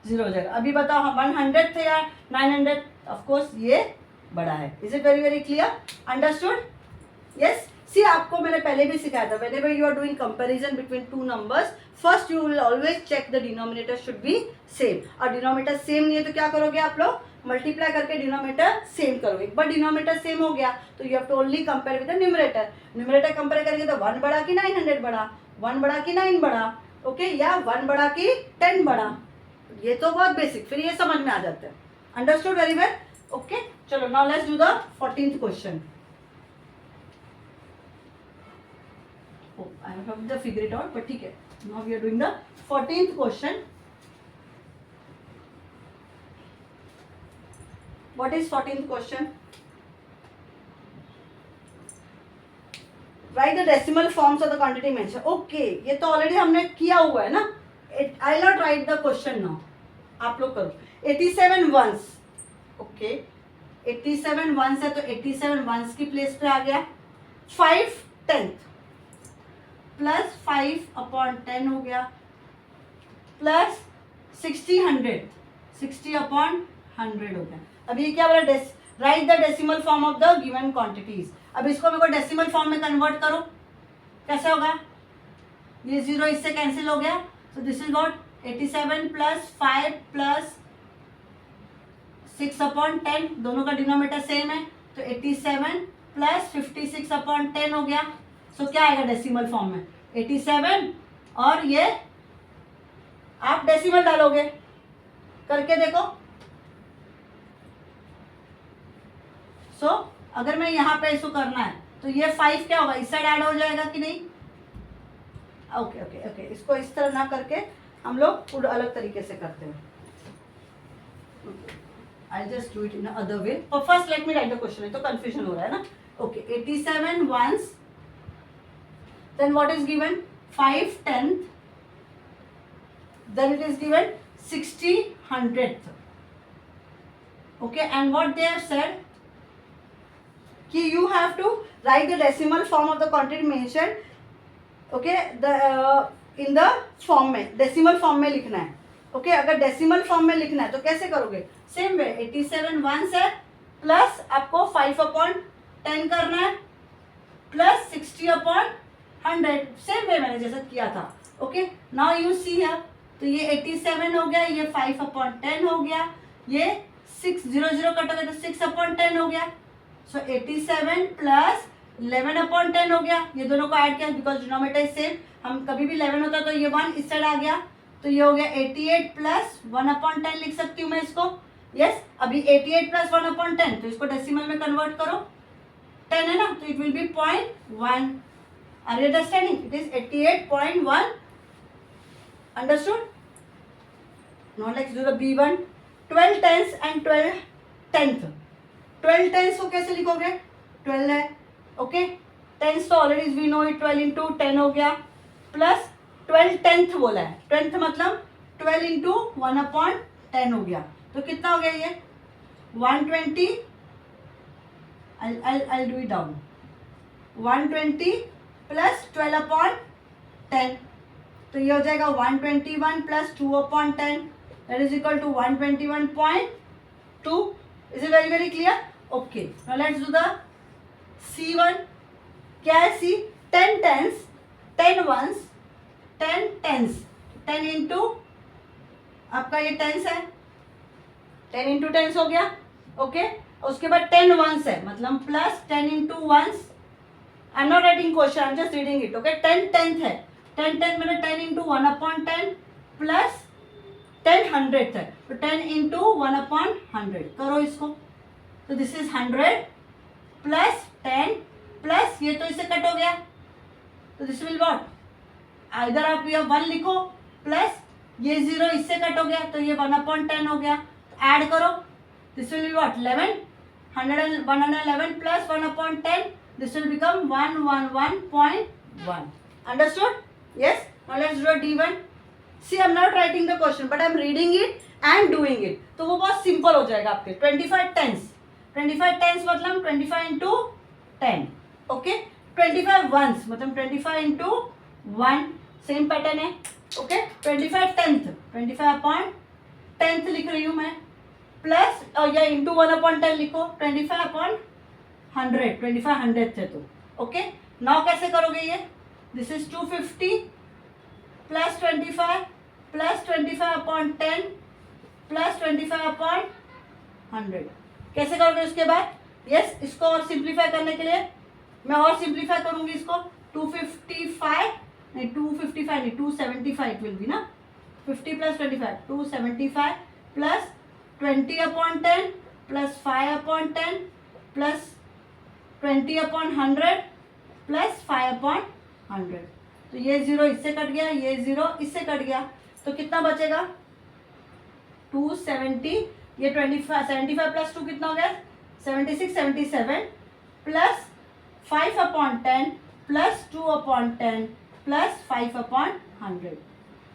0 हो जाएगा। अभी बताओ 100 थे या 900? ऑफकोर्स ये बड़ा है। Is it very very clear? Understood? Yes. See आपको मैंने पहले भी सिखाया था, whenever you are doing comparison between two numbers, first you will always check the denominator should be same। और डिनोमिनेटर सेम नहीं है तो क्या करोगे आप लोग? मल्टीप्लाई करके डिनोमिनेटर सेम करोगे। एक बार डिनोमिनेटर सेम हो गया तो you have to only compare with the numerator. Numerator compare करेंगे तो 1 बड़ा कि 900 बड़ा, 1 बड़ा कि 9 बड़ा, ओके, या 1 बड़ा कि 10 बड़ा। ये तो बहुत बेसिक, फिर ये समझ में आ जाता है। Understood very well? ओके, चलो now let's do the 14th question. I have to figure it out, but ठीक है। Now we are doing the 14th question. What is 14th question? Write the decimal forms of the quantity mentioned. Okay, ये तो already हमने किया हुआ है ना। I will not write the question now. आप लोग करो। 87 ones. Okay, 87 ones है तो 87 ones की प्लेस पे आ गया। 5/10 प्लस 5/10 हो गया, प्लस 60/100 60/100 हो गया। अब ये क्या बोला? Right the decimal form of the given quantities. अब इसको मेरे को डेसिमल फॉर्म में कन्वर्ट करो, कैसे होगा? ये 0 इससे कैंसिल हो गया, तो this is what? 87 plus 5 plus 6/10, दोनों का डिनोमिनेटर सेम है तो 87 प्लस 56/10 हो गया। सो क्या आएगा डेसिमल फॉर्म में? 87 और ये आप डेसिमल डालोगे, करके देखो। सो अगर मैं यहाँ पे इसको करना है तो ये 5 क्या होगा? इस साइड ऐड हो जाएगा कि नहीं? ओके ओके ओके, इसको इस तरह ना करके हम लोग पूरा अलग तरीके से करते हैं। आई just do it in other way. First let me right the question, तो कंफ्यूजन हो रहा है ना। Okay, 87 ones, then what is given? 5/10, then it is given 60/100. Okay, and what they have said कि you have to write the decimal form of the quantity mentioned, okay, the in the form में, decimal form में लिखना है। Okay, अगर decimal form में लिखना है तो कैसे करोगे? सेम वे, 87 ones है प्लस आपको 5/10 करना है प्लस 60/100, सेम वे मैंने जैसा किया था। Okay, now you see here, तो ये 87 हो गया, ये 5/10 हो गया, ये 6 0 कट हो गया तो 6/10 हो गया। सो 87 प्लस 11/10 हो गया। ये दोनों को ऐड किया बिकॉज डिनोमिनेटर सेम, हम कभी भी 11 होता तो ये 1 इस साइड आ गया, तो ये हो गया 88 प्लस 1/10 लिख सकती हूँ मैं इसको। यस, अभी 88 प्लस 1/10, तो इसको डेसिमल में कन्वर्ट करो। 10 है ना, तो it will be 0.1. Are you understanding? It is 88.1. Understood? Now let's do the B1. 12 tens and 12 tenth. 12 tens को कैसे लिखोगे? 12 है, ओके. टेंस तो already we know it, 12 into 10 हो गया, प्लस 12 टेंथ बोला है. टेंथ मतलब 12 इंटू 1/10 हो गया. तो कितना हो गया ये? 120. I'll do it down. 120 plus 12/10. तो ये हो जाएगा 121 plus 2/10. That is equal to 121.2. Is it very very clear? Okay. Now let's do the C1. क्या है C? 10 tens, 10 ones, 10 tens. 10 into आपका ये टेंस है, 10 इंटू टेंस हो गया, ओके. उसके बाद 10 वंस है, मतलब plus 10 into ones. I am not writing question, I am just reading it, okay. 10 tenth है, 10 टेंथ मतलब 10 इंटू 1/10 प्लस 10 हंड्रेड है, तो 10 इंटू 1/100. करो इसको, तो दिस इज 100 प्लस 10 प्लस ये तो इससे कट हो गया, तो दिस विल व्हाट? इधर आप ये 1 लिखो प्लस ये 0 इससे कट हो गया, तो ये 1/10 हो गया. ऐड करो, this will be what? 11. 111 plus 1/10, this will become 111.1. Understood? Yes. Now let's do D1. See I am not writing the question but I am reading it and doing it, तो वो बहुत सिंपल हो जाएगा आपके. 25 tense, 25 tense मतलब 25 into 10, okay. 25 once मतलब 25 into 1, same pattern है, okay. 25 tenth, 25/10 लिख रही हूँ मैं, प्लस या इंटू 1/10 लिखो. 25/100, 25 हंड्रेड थे, तो ओके. नाउ कैसे करोगे ये? This is 250 plus 25 plus 25/10 plus 25/100. कैसे करोगे उसके बाद? यस, इसको और सिंप्लीफाई करने के लिए मैं और सिंप्लीफाई करूंगी इसको. 255 नहीं, 255 नहीं, 275 विल बी ना. 50 plus 25, 275 plus 20/10 plus 5/10 plus 20/100 plus 5/100. तो ये 0 इससे कट गया, ये 0 इससे कट गया, तो कितना बचेगा? 270. ये 25 75 प्लस 2 कितना हो गया? 76, 77 plus 5/10 plus 2/10 plus 5/100.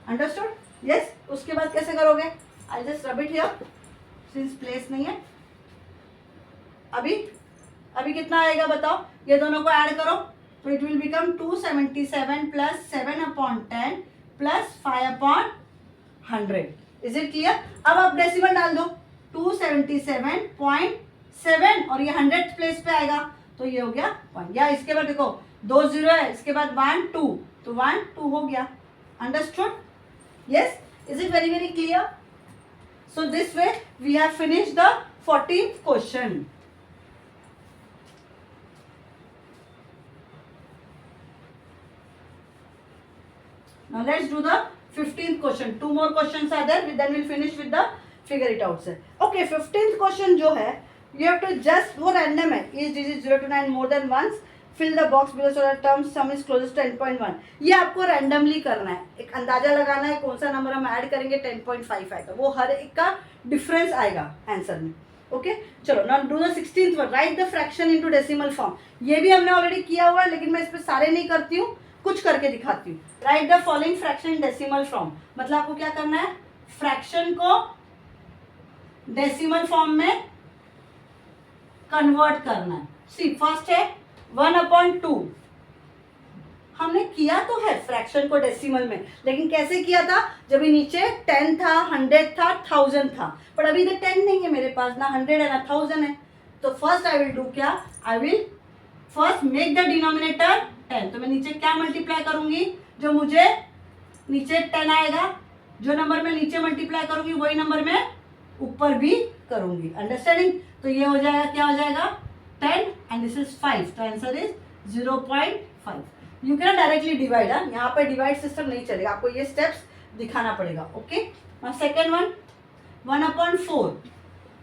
Understood? Yes. उसके बाद कैसे करोगे? I just rub it here since place नहीं है. अभी कितना आएगा बताओ? ये दोनों को ऐड करो, तो it will become 277 plus 7/10 plus 5/100. Is it clear? अब आप डेसिमल डाल दो. 277.7 और ये 100 प्लेस पे आएगा, तो ये हो गया 1. या इसके बाद देखो 2 0 है, इसके बाद 1 2, तो 1 2 हो गया. Understood? Yes. Is it very very clear? So this way we have finished the 14th question. Now let's do the 15th question. 2 more questions are there, then we'll finish with the figure it out, sir. Okay, 15th question जो है, you have to just, वो random है, each digit 0 to 9 more than once, fill the box below so that term sum is closest to 10.1. ये आपको randomly करना है, एक अंदाजा लगाना है कौन सा नंबर हम ऐड करेंगे 10.5 आएगा, वो हर एक का डिफरेंस आएगा आंसर में. ओके, चलो now do the 16th one. Right the fraction into decimal form. ये भी हमने ऑलरेडी किया हुआ है, लेकिन मैं इस पे सारे नहीं करती हूँ, कुछ करके दिखाती हूँ. Right the following fraction in decimal form. मतलब आपको क्या करना है? फ्रैक्शन को डेसिमल फॉर्म में कन्वर्ट करना है. सी फर्स्ट है 1/2. हमने किया तो है फ्रैक्शन को डेसिमल में, लेकिन कैसे किया था? जब ये नीचे 10 था, 100 था, 1000 था, पर अभी तो 10 नहीं है मेरे पास, ना 100 है ना 1000 है. तो फर्स्ट आई विल डू क्या? I will first make the denominator 10. तो मैं नीचे क्या मल्टीप्लाई करूंगी? जो मुझे नीचे 10 आएगा, जो नंबर मैं नीचे मल्टीप्लाई करूंगी वही नंबर मैं ऊपर भी करूंगी. अंडरस्टैंडिंग? तो ये हो जाएगा, क्या हो जाएगा? 10 एंड दिस इज 5. तो answer is 0.5. You can directly divide. यहाँ पर डिवाइड सिस्टम नहीं चलेगा, आपको ये स्टेप्स दिखाना पड़ेगा. Okay, second one 1/4.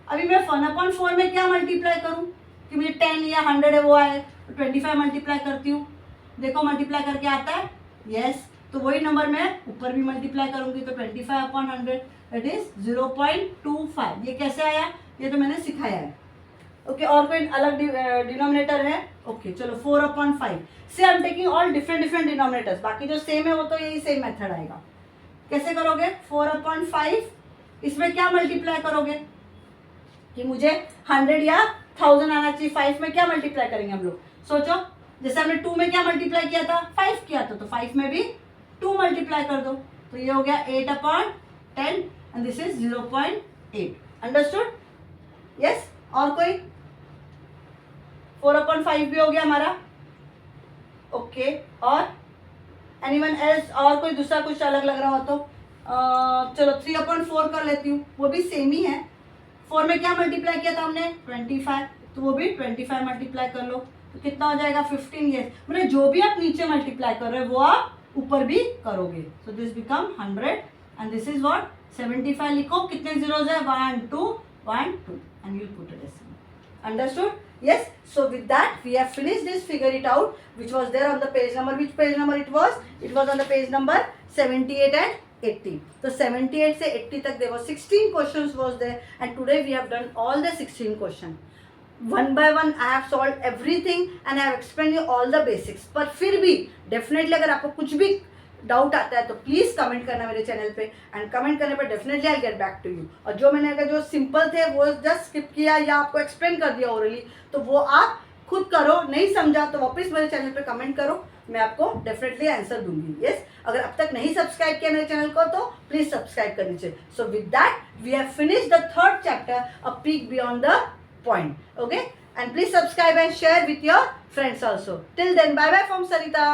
अभी मैं 1/4 में क्या मल्टीप्लाई करूँ कि कि मुझे 10 या 100 है वो आए, तो 25 मल्टीप्लाई करती हूँ, देखो मल्टीप्लाई करके आता है, यस। तो वही नंबर मैं ऊपर भी मल्टीप्लाई करूंगी, तो 25/100 दैट इज 0.25। ये कैसे आया, ये तो मैंने सिखाया है। ओके, और कोई अलग डिनोमिनेटर है? ओके, चलो 4/5 से I am taking all different denominators, बाकी जो सेम है वो तो यही सेम मेथड आएगा। कैसे करोगे? 4/5, इसमें क्या मल्टीप्लाई करोगे कि मुझे 100 या 1000 आना चाहिए, 5 में क्या मल्टीप्लाई करेंगे हम लोग, सोचो। जैसे हमने 2 में क्या मल्टीप्लाई किया था, 5 किया था, तो 5 में भी 2 मल्टीप्लाई कर दो, तो ये हो गया 8/10 and this is 0.8। Understood? Yes. और कोई? 4/5 भी हो गया हमारा। ओके, और एनीवन एल्स? और कोई दूसरा कुछ अलग लग रहा हो तो चलो 3/4 कर लेती हूँ, वो भी सेम ही है। 4 में क्या मल्टीप्लाई किया था हमने, 25, तो वो भी 25 मल्टीप्लाई कर लो, तो कितना हो जाएगा 15। यस, मतलब जो भी आप नीचे मल्टीप्लाई कर रहे हो वो आप ऊपर भी करोगे, so this become 100 and this is what 75। लिखो कितने जीरोज है, 1 2 1 2 and you put a decimal. Understood? Yes, so with that we have finished this, figure it out, which was there on the page number. Which page number it was? It was on the page number 78 and 80. So 78 से 80 तक there was 16 questions was there, and today we have done all the 16 question. One by one I have solved everything and I have explained you all the basics. पर फिर भी definitely अगर आपको कुछ भी doubt आता है तो प्लीज कमेंट करना मेरे चैनल पे, एंड कमेंट करने पर definitely I get back to you. और जो मैंने अगर जो सिंपल थे वो जस्ट स्किप किया या आपको एक्सप्लेन कर दिया ओरली, तो वो आप खुद करो, नहीं समझा तो वापस मेरे चैनल पे कमेंट करो, मैं आपको डेफिनेटली आंसर दूंगी। यस, अगर अब तक नहीं सब्सक्राइब किया मेरे चैनल को तो प्लीज सब्सक्राइब कर लीजिए। So with that we have finished the third chapter, a peek beyond the point. Okay, and please subscribe and share with your friends also. Till then, bye bye from Sarita.